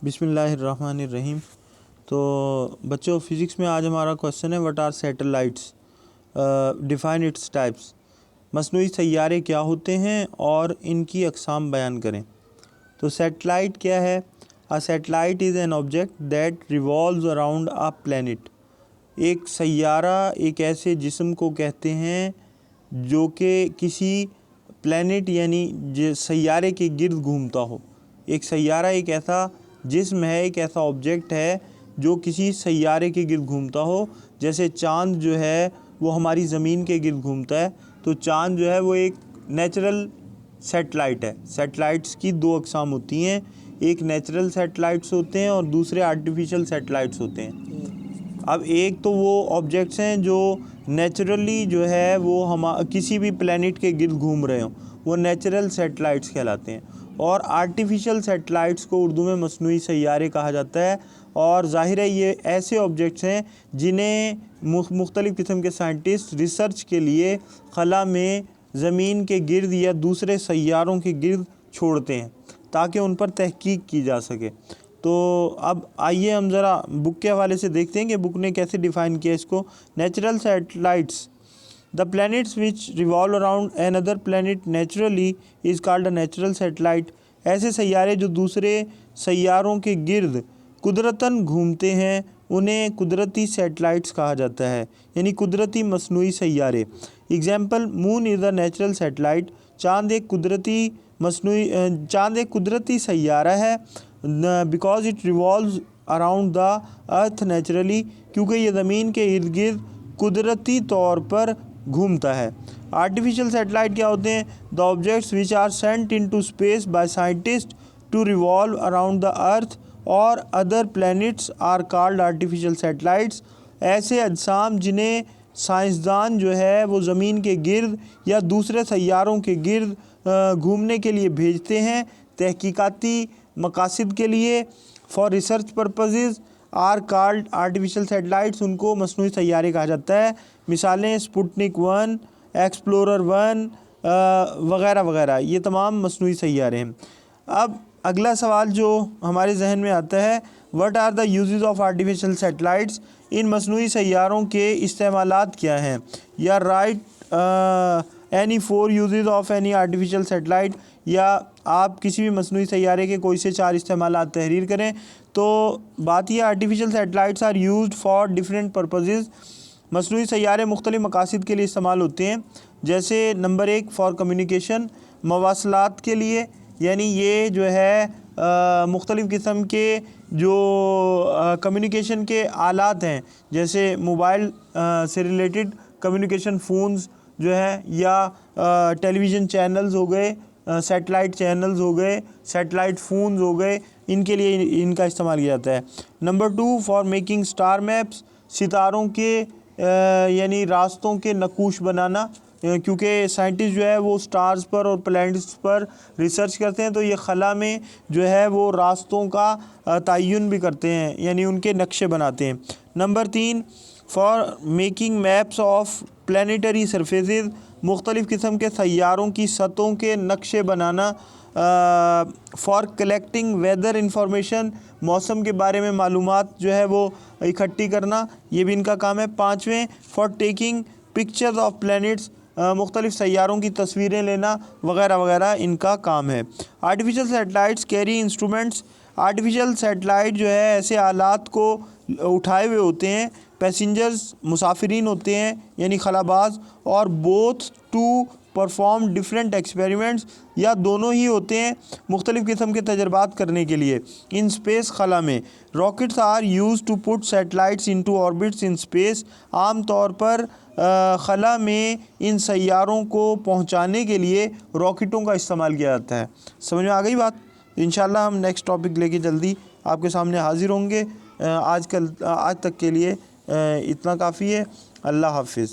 बिस्मिल्लाहिर्रहमानिर्रहीम। तो बच्चों, फिज़िक्स में आज हमारा क्वेश्चन है what are satellites, define its types. मसनूई सैयारे क्या होते हैं और इनकी अक़साम बयान करें। तो सैटेलाइट क्या है? A satellite is an object that revolves around a planet. एक सैयारा एक ऐसे जिस्म को कहते हैं जो कि किसी प्लैनेट यानी सैयारे के गिर्द घूमता हो। एक सैयारा एक ऐसा जिस्म है, एक ऐसा ऑब्जेक्ट है जो किसी सैयारे के गिर्द घूमता हो। जैसे चाँद जो है वो हमारी ज़मीन के गिर्द घूमता है, तो चाँद जो है वो एक नेचुरल सैटेलाइट है। सैटेलाइट्स की दो अक़साम होती हैं, एक नेचुरल सैटेलाइट्स होते हैं और दूसरे आर्टिफिशियल सैटेलाइट्स होते हैं। अब एक तो वो ऑब्जेक्ट्स हैं जो नेचुरली जो है वो हम किसी भी प्लैनेट के गिर्द घूम रहे हों, वो नेचुरल सैटेलाइट्स कहलाते हैं। और आर्टिफिशियल सैटेलाइट्स को उर्दू में मसनूई सैयारे कहा जाता है। और ज़ाहिर है ये ऐसे ऑब्जेक्ट्स हैं जिन्हें मुख्तलिफ़ किस्म के साइंटिस्ट रिसर्च के लिए ख़ला में ज़मीन के गिर्द या दूसरे सैयारों के गिर्द छोड़ते हैं ताकि उन पर तहकीक की जा सके। तो अब आइए हम ज़रा बुक के हवाले से देखते हैं कि बुक ने कैसे डिफ़ाइन किया इसको। Natural satellites, the planets which revolve around an other planet naturally is called a natural satellite. ऐसे सैयारे जो दूसरे सैयारों के गिर्द कुदरतन घूमते हैं उन्हें कुदरती सैटेलाइट्स कहा जाता है, यानी कुदरती मसनूई सैयारे। Example, moon is a natural satellite. चाँद एक कुदरती सैयारा है because it revolves around the earth naturally, क्योंकि ये ज़मीन के इर्द गिर्द कुदरती तौर पर घूमता है। आर्टिफिशियल सैटेलाइट क्या होते हैं? The objects which are sent into space by scientist to revolve around the earth और other planets are called artificial satellites. ऐसे अजसाम जिन्हें साइंसदान जो है वो ज़मीन के गिर्द या दूसरे सैयारों के गिर्द घूमने के लिए भेजते हैं तहकीकाती मकासद के लिए, for research purposes, are called artificial satellites. उनको मसनूई सैयारे कहा जाता है। मिसालें स्पुतनिक 1, एक्सप्लोरर 1 वगैरह वगैरह, ये तमाम मसनूई सैयारे हैं। अब अगला सवाल जो हमारे जहन में आता है, what are the uses of artificial satellites. इन मसनूई सैयारों के इस्तेमालात क्या हैं? या write any 4 uses of any artificial satellite, या आप किसी भी मसनूई सैयारे के कोई से 4 इस्तेमालात तहरीर करें। तो बात यह, artificial satellites are used for different purposes. मसनूई सैयारे मुख्तलिफ़ मकासद के लिए इस्तेमाल होते हैं। जैसे नंबर 1, फॉर कम्युनिकेशन, मवासलात के लिए, यानी ये जो है मुख्तलिफ़ किस्म के जो कम्युनिकेशन के आलात हैं, जैसे मोबाइल से रिलेटेड कम्युनिकेशन फ़ोन्स जो है, या टेलीविज़न चैनल्स हो गए, सैटेलाइट चैनल्स हो गए, सैटेलाइट फ़ोन्स हो गए, इनके लिए इनका इस्तेमाल किया जाता है। Number 2, for making star maps, सितारों के यानी रास्तों के नक़ूश बनाना, क्योंकि साइंटिस्ट जो है वो स्टार्स पर और प्लैनेट्स पर रिसर्च करते हैं, तो ये ख़ला में जो है वो रास्तों का तयन भी करते हैं, यानी उनके नक्शे बनाते हैं। Number 3, for making maps of planetary surfaces, मुख्तलिफ़ किस्म के सैयारों की सतहों के नक्शे बनाना। फॉर कलेक्टिंग वेदर इंफॉर्मेशन, मौसम के बारे में मालूमात जो है वो इकट्ठी करना, ये भी इनका काम है। 5वें, for taking pictures of planets, मुख्तलिफ़ सैयारों की तस्वीरें लेना वगैरह वगैरह इनका काम है। Artificial satellites carry instruments, artificial satellite जो है ऐसे आलात को उठाए हुए होते हैं। पैसेंजर्स मुसाफिरीन होते हैं यानी खलाबाज, और both to perform different experiments, या दोनों ही होते हैं मुख्तलिफ़ किस्म के तजर्बात करने के लिए। इन स्पेस खला में rockets are used to put satellites into orbits in space. आम तौर पर खला में इन सैयारों को पहुंचाने के लिए रॉकेटों का इस्तेमाल किया जाता है। समझ में आ गई बात? इंशाल्लाह हम नेक्स्ट टॉपिक लेके जल्दी आपके सामने हाजिर होंगे। आज तक के लिए इतना काफ़ी है। अल्लाह हाफिज़।